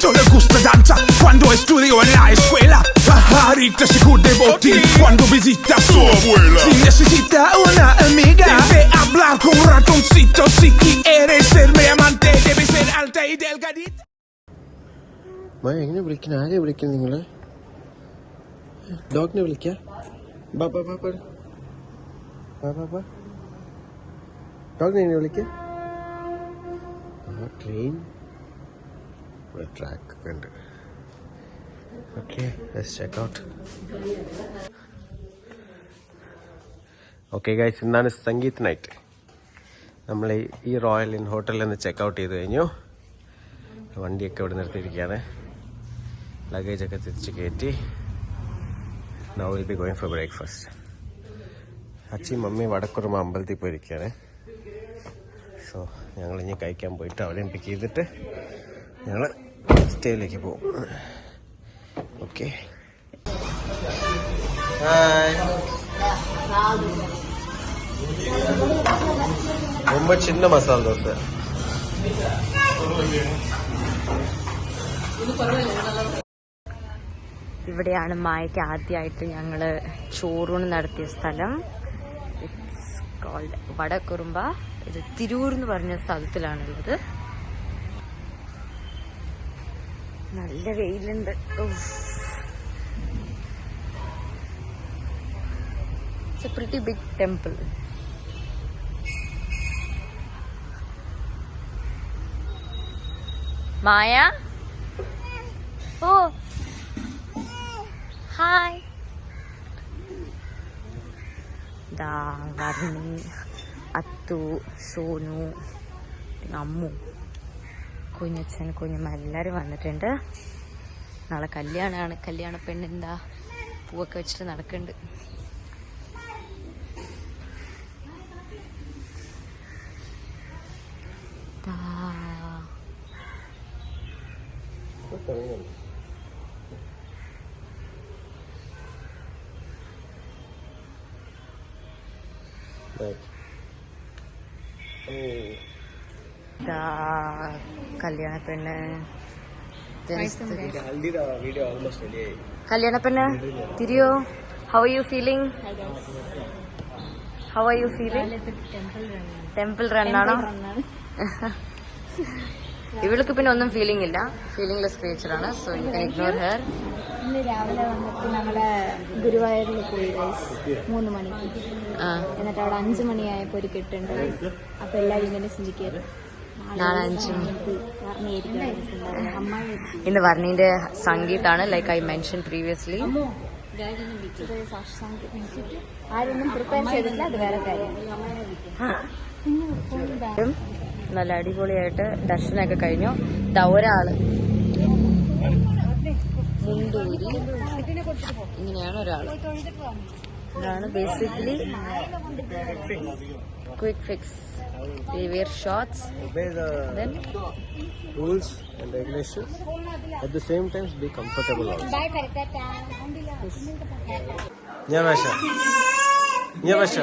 Tutto le gusta danza quando è studio en la escuela. Pajarita se cuide botín cuando visita a su abuela. Si necesita una amiga, debe hablar con un ratoncito. Si quieres ser mi amante, debe ser alta y delgadita. എങ്ങനെ വിളിക്കണം? ആരെ വിളിക്കണം നിങ്ങള്? ഡോഗിനെ വിളിക്ക. ഡോഗിനെ എങ്ങനെ വിളിക്ക? Train track ഒക്കെ ഉണ്ട്. Okay, let's check out. Okay guys, ഇന്നാണ് സംഗീത് നൈറ്റ്. നമ്മൾ ഈ റോയൽ ഇൻ ഹോട്ടലിൽ നിന്ന് ചെക്ക് ഔട്ട് ചെയ്ത് കഴിഞ്ഞു. വണ്ടിയൊക്കെ ഇവിടെ നിർത്തിയിരിക്കുകയാണ്. ലഗേജൊക്കെ തിരിച്ച് കയറ്റി. Now will be going for breakfast. അച്ഛയും മമ്മിയും വടക്കുറുമ അമ്പലത്തിൽ പോയിരിക്കുകയാണ്. സോ ഞങ്ങൾ ഇനി കഴിക്കാൻ പോയിട്ട് അവരെയും പിക്ക് ചെയ്തിട്ട് ഞങ്ങൾ സ്റ്റേയിലേക്ക് പോകും. ഓക്കെ, ரொம்ப சின்ன மசாலா தோசை. ഇവിടെയാണ് മായയ്ക്ക് ആദ്യമായിട്ട് ഞങ്ങള് ചോറൂണ് നടത്തിയ സ്ഥലം. It's called Vadakkurumba. ഇത് തിരൂർ എന്ന് പറഞ്ഞ സ്ഥലത്തിലാണുള്ളത്. നല്ല വെയിലുണ്ട്. It's a pretty big temple. Maya, oh hi. ദാ വർണി, അത്തു, സോനു, അമ്മു, കുഞ്ഞച്ഛൻ, കുഞ്ഞമ്മ എല്ലാവരും വന്നിട്ടുണ്ട്. നാളെ കല്യാണമാണ്. കല്യാണ പെണ്ണെന്താ പൂവൊക്കെ വെച്ചിട്ട് നടക്കുന്നുണ്ട്. കല്യാണ പെണ്ണ്, കല്യാണ പെണ്ണ് തിരിയോ. How are you feeling? How are you feeling? Temple റണ്ണാണോ? ഇവൾക്ക് പിന്നെ ഒന്നും ഫീലിംഗ് ഇല്ല. ഫീലിംഗ്ലെസ് ക്രിയേച്ചറാണ്. So you can ignore her. ഇന്ന് രാവിലെ വന്നിട്ട് ഞങ്ങള് ഗുരുവായൂരിൽ പോയി 3 മണിക്ക്. എന്നിട്ട് അവിടെ 5 മണിയായപ്പോ ഒരു കെട്ടുണ്ട്. അപ്പൊ എല്ലാവരും ഇങ്ങനെ ചിന്തിക്കാറ് നാളെ 5 ഇന്ന് വർണ്ണീന്റെ സംഗീതാണ്. Like I mention previously. ആരൊന്നും പ്രിപ്പയർ ചെയ്തിട്ടില്ല, അത് വേറെ കാര്യം. നല്ല അടിപൊളിയായിട്ട് ദർശനമൊക്കെ കഴിഞ്ഞു. ഒരാള് മുണ്ടൂരി, ഇങ്ങനെയാണ് ഒരാള്. ഇതാണ് basically quick fix. They wear shorts. Obey the rules and regulations. At the same time, be comfortable also. Nyavasha. Nyavasha.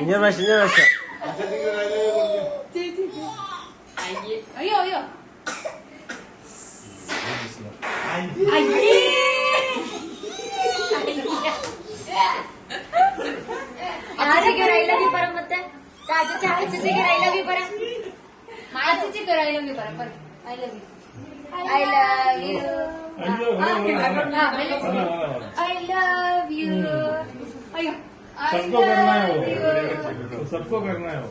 Nyavasha. Nyavasha. അയ്യോ അയ്യോ ആദ്യം ഐ ലവ് യു പറ. ಮತ್ತೆ അച്ഛക്ക് ഐ ലവ് യു പറ. അച്ഛക്ക് ഐ ലവ് യു പറ. I love you. I love you. I love you. अयो सबको करना है वो. सबको करना है वो.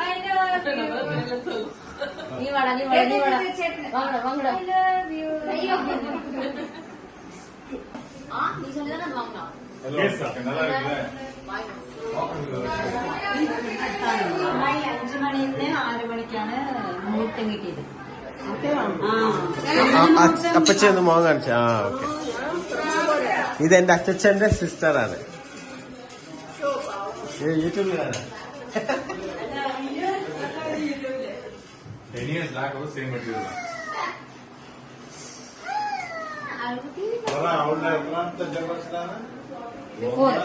I love you. നീ വാടാ വാങ്ങടാ. I love you. അയ്യോ നീ ചൊല്ലണം വാങ്ങടാ. Yes sir. நல்லா இருக்குல. 5 മണിയിൽ നിന്ന് 6 മണിക്കാണ് മുഹൂർത്തം കിട്ടിയത്. അപ്പച്ചൊന്ന് മോൻ കാണിച്ച. ഓക്കെ, ഇതെന്റെ അച്ഛന്റെ സിസ്റ്ററാണ്. യൂട്യൂബിലാണ്. 10 years back was same material. അവളുടെ എത്രാമത്തെ ജന്മദിനാണ്? 4.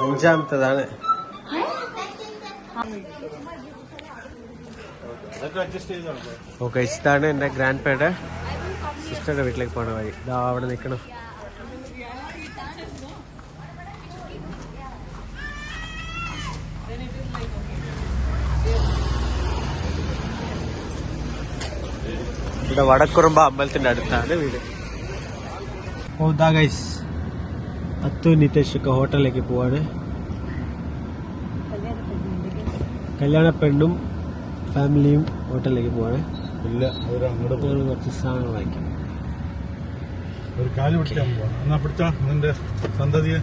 അഞ്ചാമത്തതാണ്. ഓക്കെ, ഇതാണ് എൻ്റെ ഗ്രാൻഡ് പേയുടെ സിസ്റ്ററുടെ വീട്ടിലേക്ക് പോണ വഴി. ഇതാ അവിടെ നിൽക്കണം. ഇവിടെ വടക്കുറുമ്പ അമ്പലത്തിന്റെ അടുത്താണ് വീട്. ഓ ദാ ഗൈസ്, അത്തു നിതേഷ് ഒക്കെ ഹോട്ടലിലേക്ക് പോവാണ്. കല്യാണ പെണ്ണും ഫാമിലിയും ഹോട്ടലിലേക്ക് പോവാണ്. ഇല്ല, അങ്ങോട്ട് കുറച്ച് സാധനങ്ങൾ വാങ്ങിക്കാം. ഒരു കാല് പിടിക്കാൻ പോവാ. എന്നാ പിടിച്ചോ നിന്റെ സന്തതിയെ.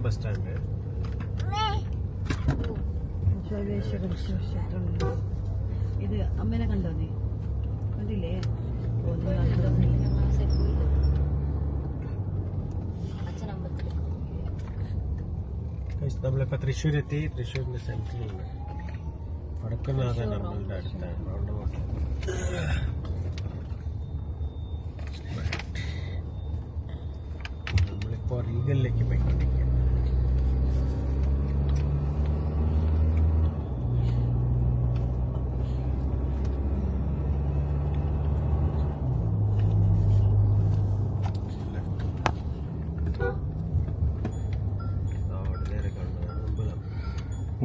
Bus stand. ഇത് അമ്മേനെ കണ്ടോ നീ? കണ്ടില്ലേ? നമ്മളിപ്പോ തൃശ്ശൂർ എത്തി. തൃശ്ശൂരിന്റെ സെൻട്രലിലാണ് വടക്കുന്നാഥൻ നമ്മളുടെ അടുത്താണ്. നമ്മളിപ്പോ റീഗലിലേക്ക് പോയിക്കൊണ്ടിരിക്കുക.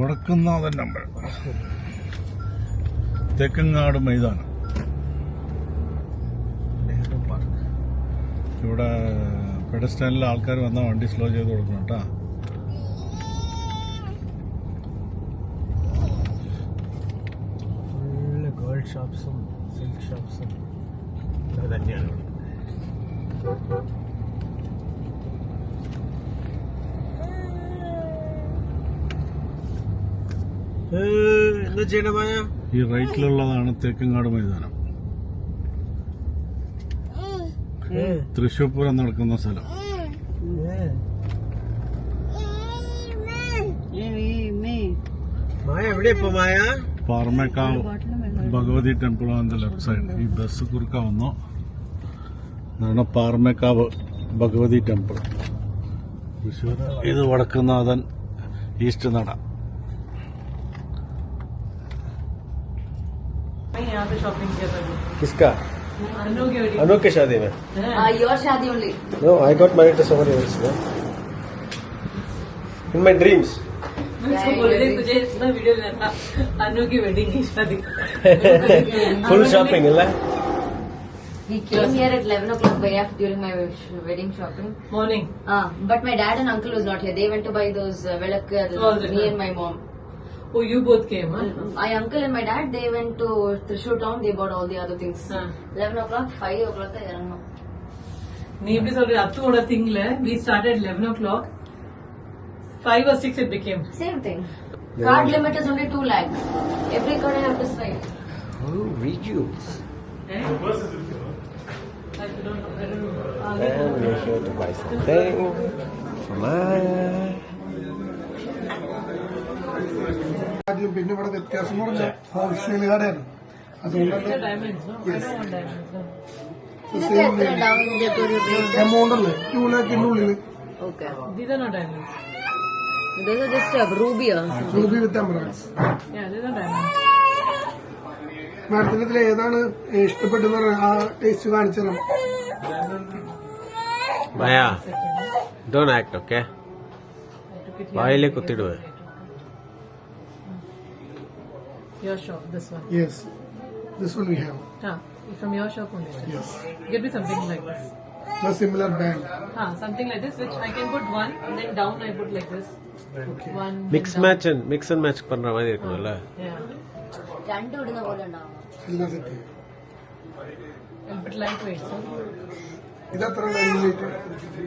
വടക്കുന്നാഥൻ നമ്പർ, തെക്കങ്ങാട് മൈതാനം. നെഹ്റു പാർക്ക്. ഇവിടെ പെഡസ്റ്റാൻഡിൽ ആൾക്കാർ വന്നാൽ വണ്ടി സ്ലോ ചെയ്ത് കൊടുക്കണം കേട്ടാ. ഫുള്ള് ഗോൾഡ് ഷോപ്സും സിൽക്ക് ഷോപ്സും ഇത് തന്നെയാണ് ഇവിടെ. എന്താ ചെയ്യണമായ? ഈ റൈറ്റിലുള്ളതാണ് തെക്കങ്ങാട് മൈതാനം, തൃശ്ശൂർ പൂരം നടക്കുന്ന സ്ഥലം. മായ എവിടെ ഇപ്പൊ? Maya Paramekkavu Bhagavathi temple on the left side. ഈ ബസ് കുറുക്ക വന്നു. ഇതാണ് പാറമേക്കാവ് ഭഗവതി ടെമ്പിൾ, തൃശ്ശൂർ. ഇത് വടക്കുന്നാഥൻ ഈസ്റ്റ് നട. यहाँ पे शॉपिंग किया था। किसका? अनु के शादी में? योर शादी only. No, I got married to somebody else. No? In my dreams. उसको बोल रही तुझे इतना वीडियो लेना था अनु की वेडिंग की शादी. Full shopping, illa? He came here at 11 o'clock by after during my wedding shopping. Morning. But my dad and uncle was not here. They went to buy those velak, me and my mom. Oh, you both came, huh? My uncle and my dad, they went to Thrissur town. They bought all the other things. 11 o'clock, 5 o'clock tha iranganum. Nee bhi sorry, attu oda thing le. We started 11 o'clock. 5 or 6 it became. Same thing. Card limit is only 2 lakhs. Every card I have to swipe. Oh, reviews. I don't know. And we're here to buy something for Maya. പിന്നെ ഇവിടെ വ്യത്യാസം എന്ന് പറഞ്ഞാൽ wholesale കടയാണ്. അതുകൊണ്ട് Diamonds, no? I don't want diamonds, no. Amount അല്ലേ 2 lakhന്റെ ഉള്ളില്. Okay. These are not diamonds. Those are just ruby or something. Ruby with emeralds. Yeah, these are diamonds. മാഡത്തിന് ഇതിൽ ഏതാണ് ഇഷ്ടപ്പെട്ടെന്ന് ആ ടേസ്റ്റ് കാണിച്ചു തരാം. Maya, don't act, okay? വായിലെ കുത്തിടുവേ. Your shop, this one. Yes, this one we have. From your shop only. Yes, Get me something like this. The similar band. Something like this, which I can put one, and then down I put like this. Okay. One. Mix and match பண்ற மாதிரி இருக்கணும்ல. Yeah. രണ്ട് ഇടുന്ന പോലെ ഉണ്ടാവും. എല്ലാം set. A bit lightweight, so. ഇതത്ര റേഞ്ചിലേക്ക്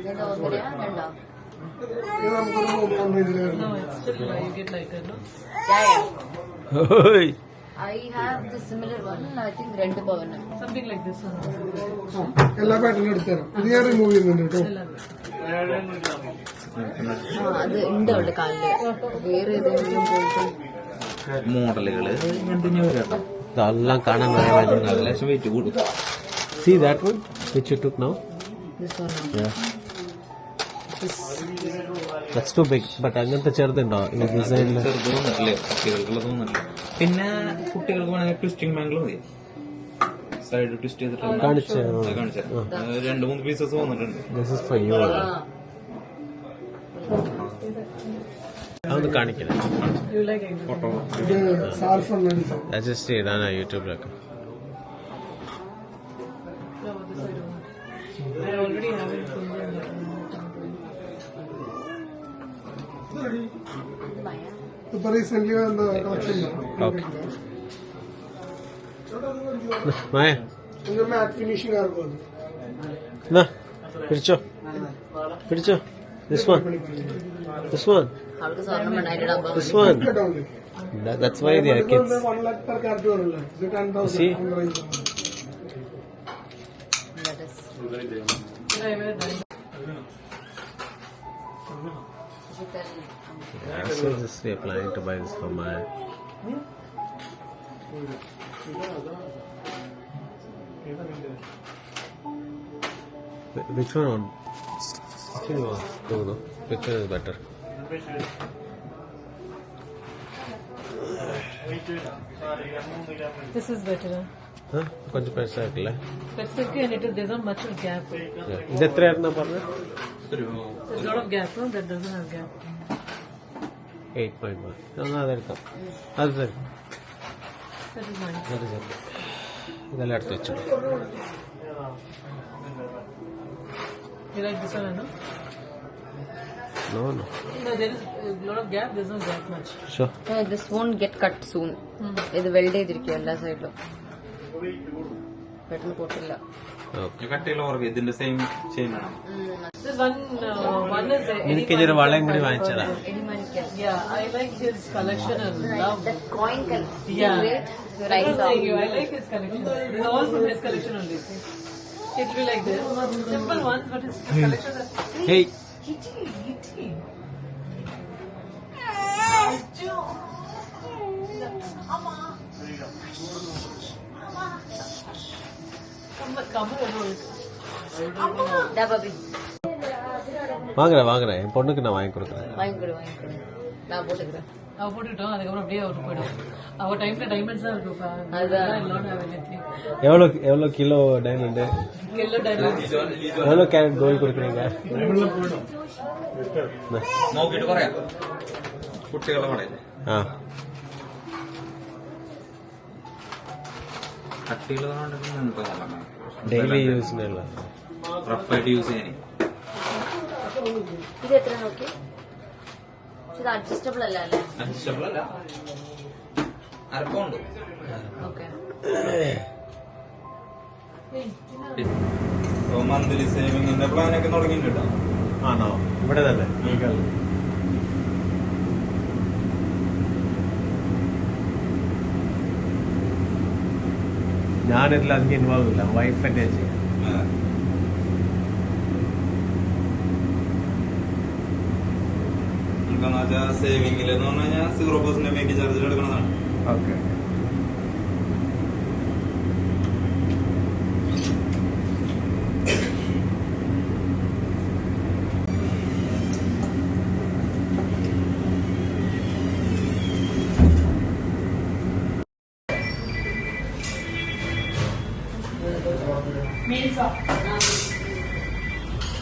രണ്ടോ ഒന്നരയാ രണ്ടോ? ഇത് നമുക്കൊരു 3 റേഞ്ചിലായിരുന്നു. No, it's still you get lighter, no? Yeah. Oi, I have the similar one. I think 2 പവന്. Something like this one. എല്ലാ പാറ്റേണും എടുത്തുതരാം. ഇത് ഞാൻ റിമൂവ് ചെയ്യുന്നുണ്ട് കേട്ടോ. അത് ഉണ്ട് അവളുടെ കാലില്. വേറെ ഏതെങ്കിലും പോയിട്ട് മോഡലുകള് ഇതെല്ലാം കാണാൻ നല്ല ലക്ഷം വെയിറ്റ് കൂടും. See that one which you took now? this one. Yeah. That's too big. But അങ്ങനത്തെ ചെറുതുണ്ടോ ഈ ഡിസൈനിൽ? കുട്ടികൾക്കുള്ളതൊന്നുമില്ല. പിന്നെ കുട്ടികൾക്ക് വേണമെങ്കിൽ ട്വിസ്റ്റിംഗ് ബാംഗിൾ മതി. സൈഡ് ട്വിസ്റ്റ് ചെയ്തിട്ട് കാണിച്ചു 2-3 പീസസ് വന്നിട്ടുണ്ട്. This is for you. അതൊന്ന് കാണിക്കണേ. You like it? ഇത് സാൽഫൺ അഡ്ജസ്റ്റ് ചെയ്താണ് യൂട്യൂബിലൊക്കെ. I already have it. ഇപ്പൊ റീസെന്റ് വന്ന കളക്ഷൻ ഓക്കെ മായ മാറ്റ് ഫിനിഷിംഗ് ആർക്കും എന്നാ പിടിച്ചോ പിടിച്ചോ. This one. അവൾക്ക് സ്വർണ്ണം ഉണ്ടായിട്ടാ. This one. That's why they are kids. 1 lakh per card വരില്ല. ഇത് 10,000. See? Yeah, so just we are planning to buy this for my. Which one on? Which one you want? No. Which one is better? This is better. Huh? కొంచెం పెద్ద இருக்குல்ல. Specifically, and there's not much of gap. ഇത് എത്രയായിരുന്നു പറഞ്ഞത്? There's a lot of gap, no? That doesn't have gap. 8.1. എന്നാ അതെടുക്കാം. അത് തരും. That is mine. അത് തരും. ഇതെല്ലാം എടുത്ത് വെച്ചോ. You like this one, no? No. No, there is a lot of gap. There's no gap much. Sure. This won't get cut soon. ഇത് weld ചെയ്തിരിക്കും എല്ലാ സൈഡിലും. പെട്ടെന്ന് പൊട്ടില്ല. Okay. കട്ടിയുള്ള വർക്ക് ഇതിന്റെ സെയിം ചെയിൻ ആണ്. This one is എനിക്ക് ഇതൊരു വളയും കൂടി വാങ്ങിച്ചതാ. Yeah, I like his collection and love. That coin color. Yeah. Great. Your I eyes don't are like you. I like his collection. It's all from his collection only. See? It will be like this. Simple ones, but his collection is Hey. Kitty. Come over. Da baby. வாங்குறேன் என் பொண்ணுக்கு நான் வாங்கி கொடுக்குறேன். வாங்கிக்கொடு. நான் போட்டுக்கிறேன். அவ போட்டுட்டோம். அதுக்கப்புறம் அப்படியே அவரு போயிடும். அவ டைம்ல டைமண்ட்ஸ் தான் இருக்குப்பா. அதான். எவ்வளோ கிலோ டைமண்ட்? Kilo diamonds. எவ்வளோ கேரட் கோல்டு கொடுக்குறீங்க? നോക്കിയിട്ട് പറയാം. കുട്ടികളുടെ കടയിൽ ആ കട്ടിയുള്ളതുകൊണ്ട് ഡെയിലി യൂസിനല്ല, റഫായിട്ട് യൂസ് ചെയ്യാൻ. ഇത് എത്ര നോക്കി? ഇത് അഡ്ജസ്റ്റബിൾ അല്ല അല്ലേ? അഡ്ജസ്റ്റബിൾ അല്ല, അരപ്പമുണ്ട്. ഓക്കെ. ഇപ്പൊ മന്ത്ലി സേവിങ്ങിന്റെ പ്ലാനൊക്കെ തുടങ്ങിയിട്ടുണ്ട്. ആണോ? ഇവിടെ തന്നെ ഞാനിതിൽ അധികം ഇൻവോൾവ് ഇല്ല, വൈഫ് തന്നെ ചെയ്യാം. എന്താണെന്ന് വെച്ചാൽ സേവിങ്ങിൽ എന്ന് പറഞ്ഞു കഴിഞ്ഞാൽ 0% മേക്ക് ചാർജ് എടുക്കുന്നതാണ്. ഓക്കെ.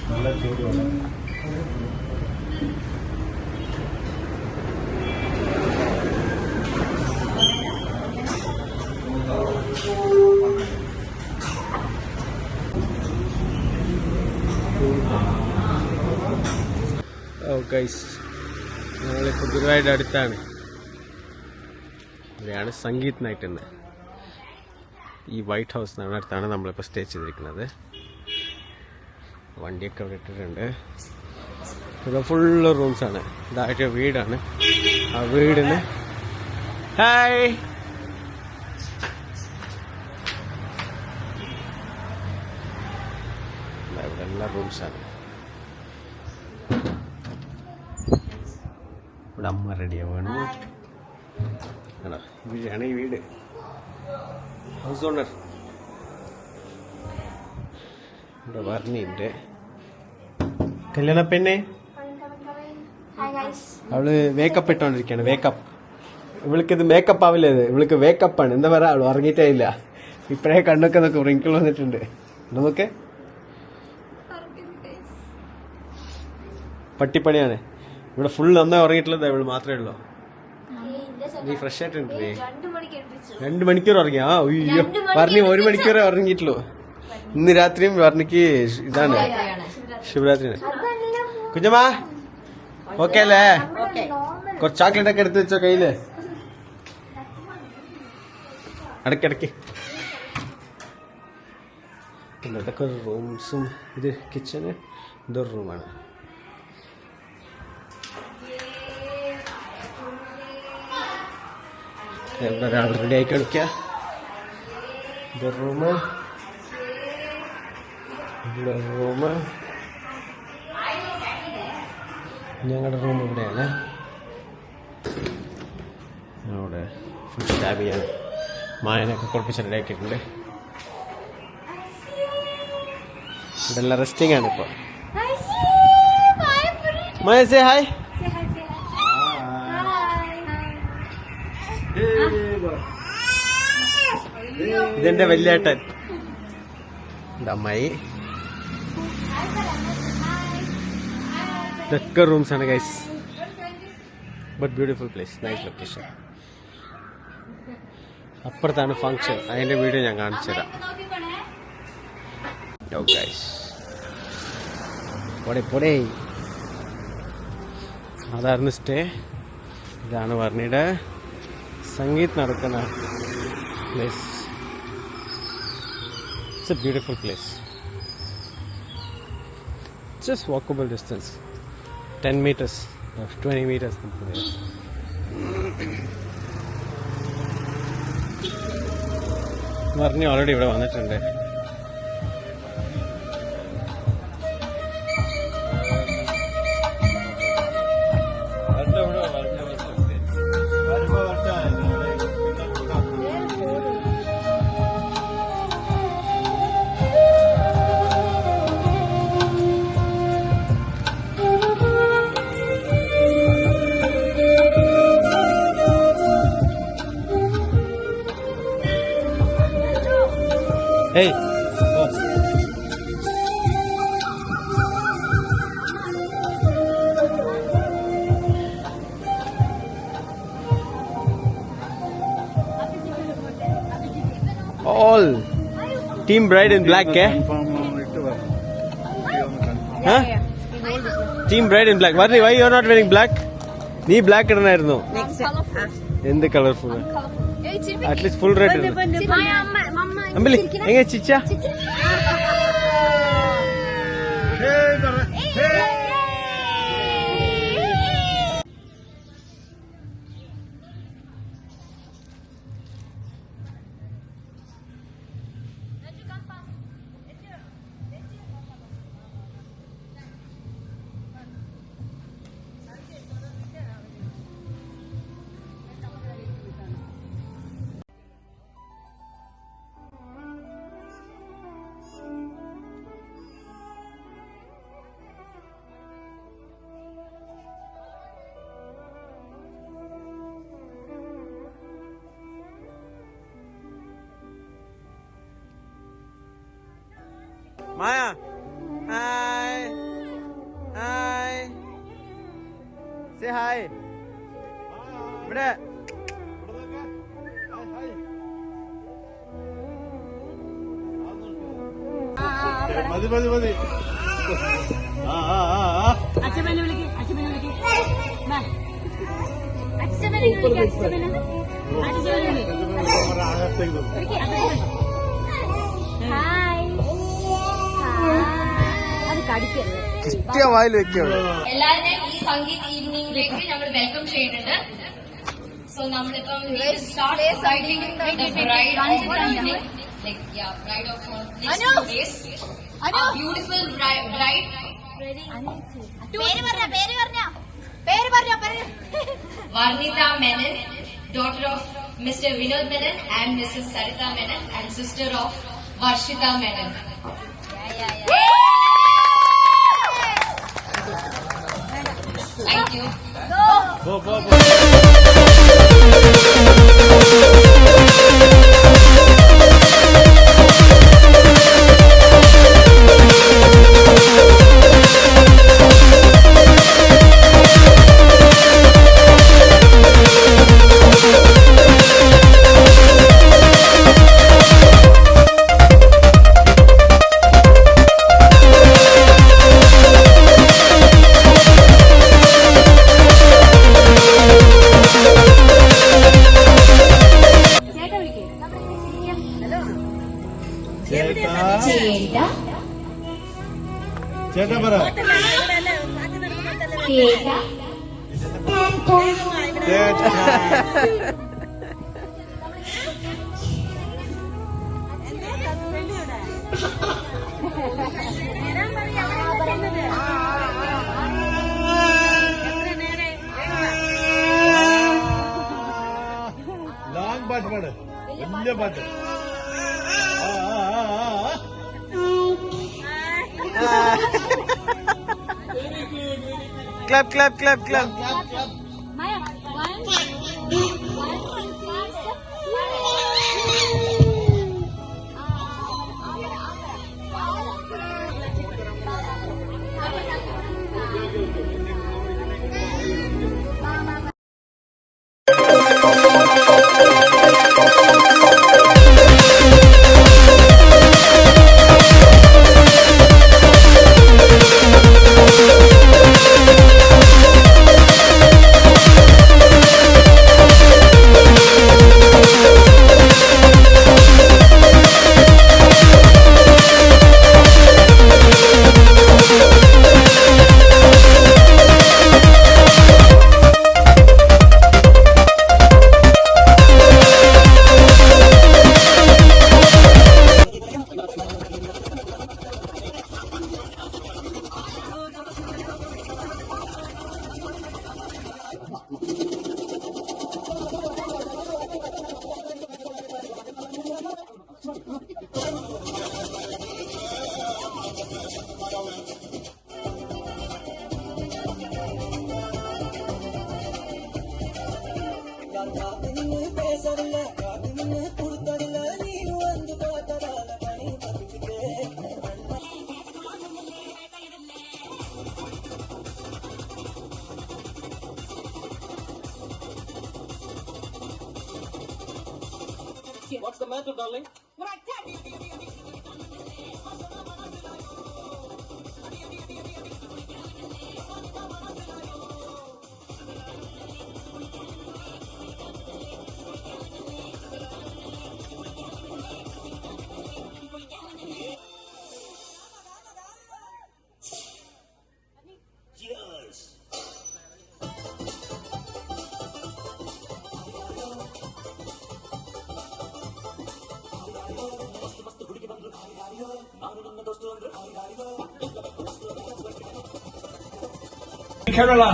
നല്ല ചൂടുണ്ട്. ഗൈസ്, ഞങ്ങളിപ്പോൾ ഗുരുവായൂരുടെ അടുത്താണ്. ഇവിടെയാണ് സംഗീത് നൈറ്റ് എന്ന്. ഈ വൈറ്റ് ഹൗസ് അടുത്താണ് നമ്മളിപ്പോൾ സ്റ്റേ ചെയ്തിരിക്കുന്നത്. വണ്ടിയൊക്കെ ഇവിടെ ഇട്ടിട്ടുണ്ട്. ഇവിടെ ഫുള്ള് റൂംസാണ്. ഇതായിട്ട് വീടാണ്. ആ വീടിന് ഹായ് റൂംസാണ്. ഇവിടെ അമ്മ റെഡിയാവാണ്. ഇവിടെയാണ് ഈ വീട്. ഹൗസ് ഓണർ ഇവിടെ വർണ്ണിന്റെ കല്യാണ പെണ്ണെ. അവള് വേക്കപ്പ് ഇട്ടോണ്ടിരിക്കാണ്. വേക്കപ്പ്. ഇവൾക്ക് ഇത് മേക്കപ്പ് ആവില്ല, ഇത് ഇവൾക്ക് വേക്കപ്പാണ്. എന്താ പറയാ, അവള് ഉറങ്ങിയിട്ടേ ഇല്ല. ഇപ്പഴേ കണ്ണൊക്കെ നോക്കി റിങ്കിൾ വന്നിട്ടുണ്ട്. നമുക്ക് പട്ടിപ്പണിയാണ് ഇവിടെ. ഫുൾ നന്നായി ഉറങ്ങിയിട്ടുള്ളത് ഇവള് മാത്രമേ ഉള്ളൂ. നീ ഫ്രഷ് ആയിട്ടുണ്ട്. 2 മണിക്കൂർ ഉറങ്ങിയാ? അയ്യോ, വർണ്ണി 1 മണിക്കൂറേ ഉറങ്ങിയിട്ടുള്ളൂ. ഇന്ന് രാത്രിയും വർണ്ണിക്ക് ഇതാണ് ശിവരാത്രിയാണ്. കുഞ്ഞമ്മ ഓക്കെ അല്ലേ? കുറച്ച് ചോക്ലേറ്റ് ഒക്കെ എടുത്ത് വെച്ചോ കയ്യില്. ഇടയ്ക്കിടയ്ക്ക് പിന്നെ ഇതൊക്കെ റൂംസും. ഇത് കിച്ചന്, ഇതൊരു റൂമാണ്. ഒരാൾ റെഡി ആയി കളിക്കുക. ഇതൊരു റൂമ്, ഇവിടെ റൂമ്. ഞങ്ങളുടെ റൂം ഇവിടെയാണ്. അവിടെ ഫുൾ സ്റ്റാബ് ചെയ്യാണ്. മായനൊക്കെ കുളിപ്പിച്ച് റെഡിയാക്കിയിട്ടുണ്ട്. ഇവിടെ എല്ലാം റെസ്റ്റിംഗ് ആണ് ഇപ്പോൾ. Maya say hi. ഇതെന്റെ വല്യേട്ടൻ, എന്റെ അമ്മായി. ഇതൊക്കെ റൂംസ് ആണ് guys. But beautiful place, nice location. അപ്പുറത്താണ് ഫംഗ്ഷൻ, അതിന്റെ വീഡിയോ ഞാൻ കാണിച്ചു തരാം. അതായിരുന്നു സ്റ്റേ. ഇതാണ് വർണ്ണിയുടെ സംഗീത് നടക്കുന്ന place. It's a beautiful place. Just walkable distance, 10 meters, 20 meters. Varni already ഇവിടെ വന്നിട്ടുണ്ട്. Hey. All team bride in black, eh? Huh? Team bride in black. Varni, why you are not wearing black? Nee black idanairunnu. Endu colorful? At least full red. Ambili, enga chicha? Maya, hi, hi, say hi. ഇവിടെ മതി മതി മതി. അച്ഛനെ വിളിക്ക്, അച്ഛനെ വിളിക്ക്. കിട്ടിയ വായിൽ വെക്കുള്ളൂ. എല്ലാവരെയും ഈ സംഗീത് ഈവനിംഗിലേക്ക് നമ്മൾ വെൽക്കം ചെയ്യുന്നുണ്ട്. സോ നമ്മളിപ്പം our beautiful bride. Varnita Menon, daughter of Mr. Vinod Menon and Mrs. Sarita Menon, and sister of Varshita Menon. Thank you. ചേട്ടാ പറ ലോങ് പാട്ട് പാട് വലിയ പാട്ട് Clap, clap, clap, clap. What's the matter, darling? Cheers. Kerala.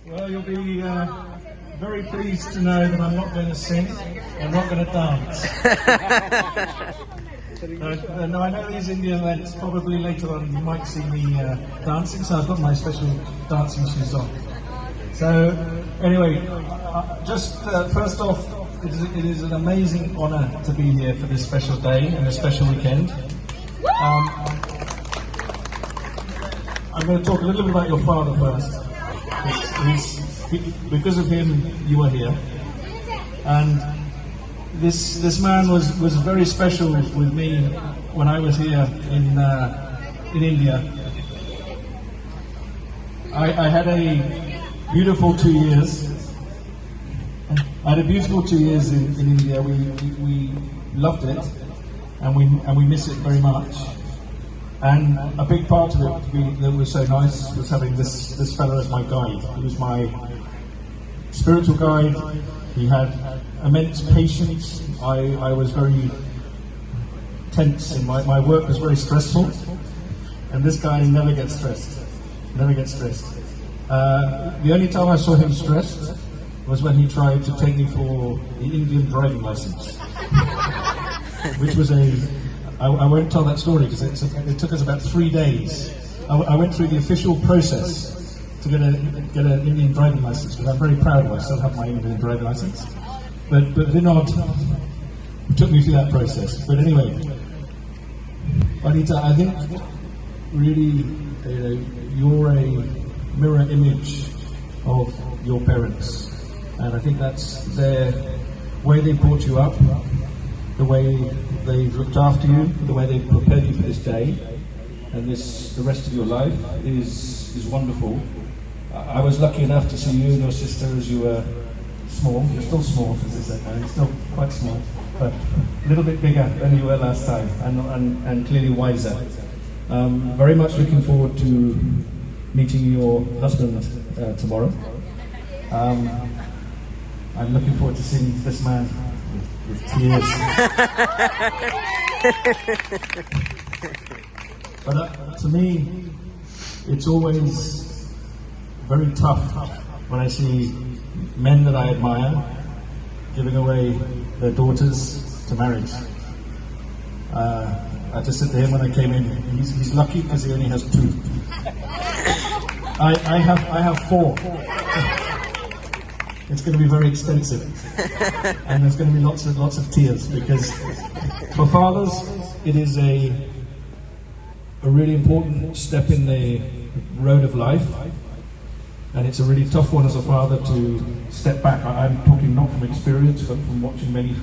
Well, you'll be very pleased to know that I'm not going to sing. I'm not going to dance. No, I know these Indian events. Probably later on you might see me dancing, so I've got my special dancing shoes on. So, anyway, just first off, it is an amazing honour to be here for this special day and a special weekend. I'm going to talk a little bit about your father first. Because of him, you are here. And this man was very special with me when I was here in India. I had a beautiful 2 years. I had a beautiful 2 years in India. We loved it, and we miss it very much. And a big part of it that was so nice was having this fellow as my guide. He was my spiritual guide. He had immense patience. I was very tense, and my work was very stressful. And this guy never gets stressed. Never gets stressed. The only time I saw him stressed was when he tried to take me for the Indian driving license, which was I won't tell that story because it took us about 3 days. I went through the official process to get an Indian driving license, because I'm very proud of it. I still have my Indian driving license. But Vinod took me through that process. But anyway, Anita, I think really you're a mirror image of your parents. And I think that's their way they brought you up, the way they've looked after you, the way they've prepared you for this day and the rest of your life is wonderful. I was lucky enough to see you and your sister as you were small. You're still small, as I said, you're still quite small, but a little bit bigger than you were last time, and clearly wiser. Very much looking forward to meeting your husband tomorrow. I'm looking forward to seeing this man with tears. But to me, it's always very tough when I see men that I admire giving away their daughters to marriage. I just said to him when I came in, he's lucky because he only has 2. I have 4. It's going to be very expensive, and there's going to be lots of tears, because for fathers it is a really important step in the road of life, and it's a really tough one as a father to step back. I'm talking not from experience, but from watching many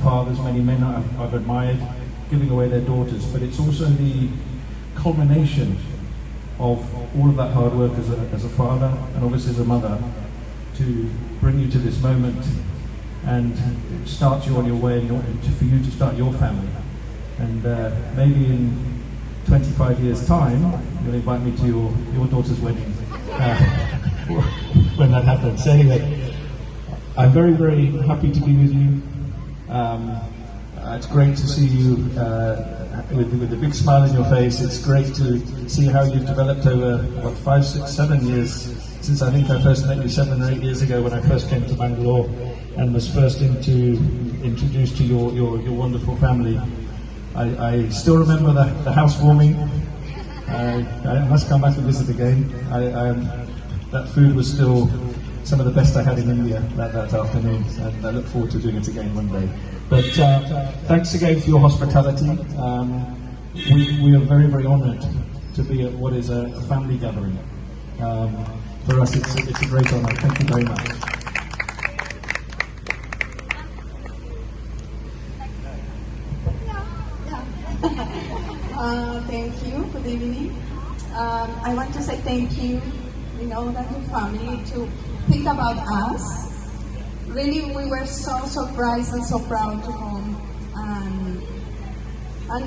fathers, many men I've admired giving away their daughters. But it's also the culmination of all of that hard work as a father, and obviously as a mother, to bring you to this moment and start you on your way, for you to start your family. And maybe in 25 years' time, you'll invite me to your daughter's wedding when that happens. So anyway, I'm very, very happy to be with you. It's great to see you with a big smile on your face. It's great to see how you've developed over, 5, 6, 7 years, since I think I first met you 7 or 8 years ago when I first came to Bangalore and was first introduced to your wonderful family. I still remember the housewarming. I must come back and visit again. That food was still some of the best I had in India that afternoon, and I look forward to doing it again one day. But thanks again for your hospitality. We are very, very honoured to be at what is a family gathering. For us, it's a great honour. Thank you very much. Thank you. Good evening. I want to say thank you, and your family, to think about us. Really, we were so surprised and so proud to come. And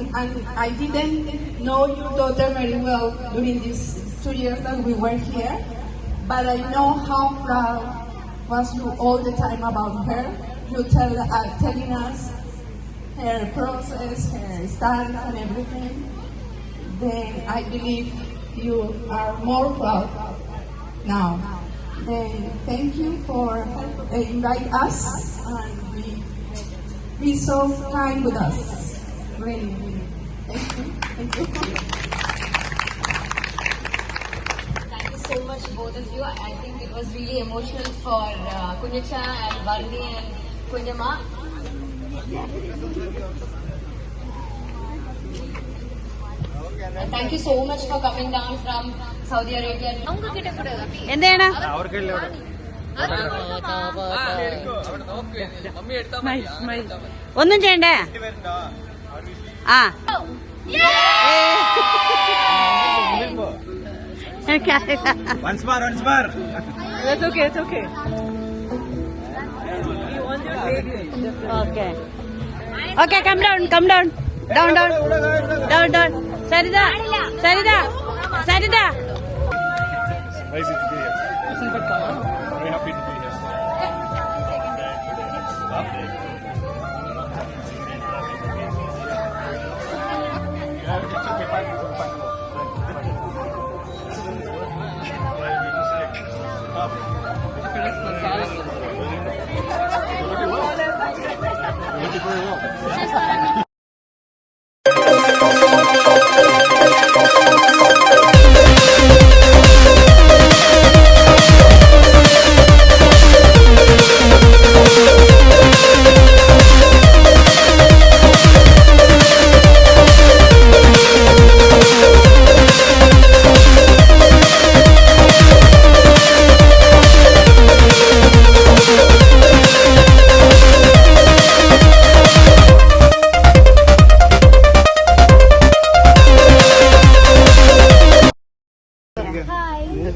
I didn't know your daughter very well during these 2 years that we were here, but I know how proud was you all the time about her. You telling us her process, her stance and everything. Then I believe you are more proud now. Then thank you for inviting us and be so kind with us. Really, really. Thank you. Thank you. Thank you so much, both of you. I think it was really emotional for Kunyacha and Varni and Kunyama. And thank you so much for coming down from Saudi Arabia. ഒന്നും ചെയ്യണ്ടേ ആ Once more. That's okay, it's okay. You want your baby. Okay, come down. Down. Sarida. Amazing to be here. Very happy to be here.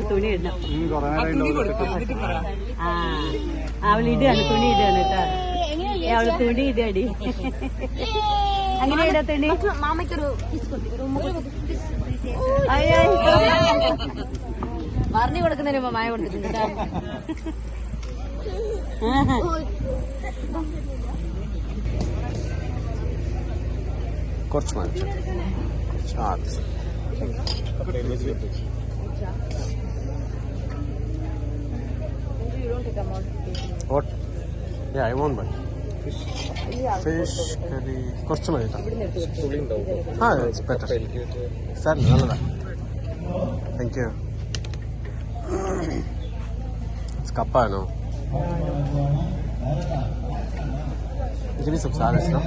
തുണി ഇടണം. അവൾ ഇടാണ്, തുണി ഇടാണ് കേട്ടോ. അവള് തുണി ഇടടി. അങ്ങനെ ഇടാ തുണി. മാമയ്ക്കൊരു പറഞ്ഞു കൊടുക്കുന്നതിന് മുമ്പ് മായ കൊടുത്തിട്ടുണ്ട്. കുറച്ച് മാറ്റി. What? Yeah, I won't buy. Fish curry. കുറച്ച് മതി കേട്ടോ. It's better. സാർ നല്ലതാ. Thank you. It's kappa, no? Give me some salads, no?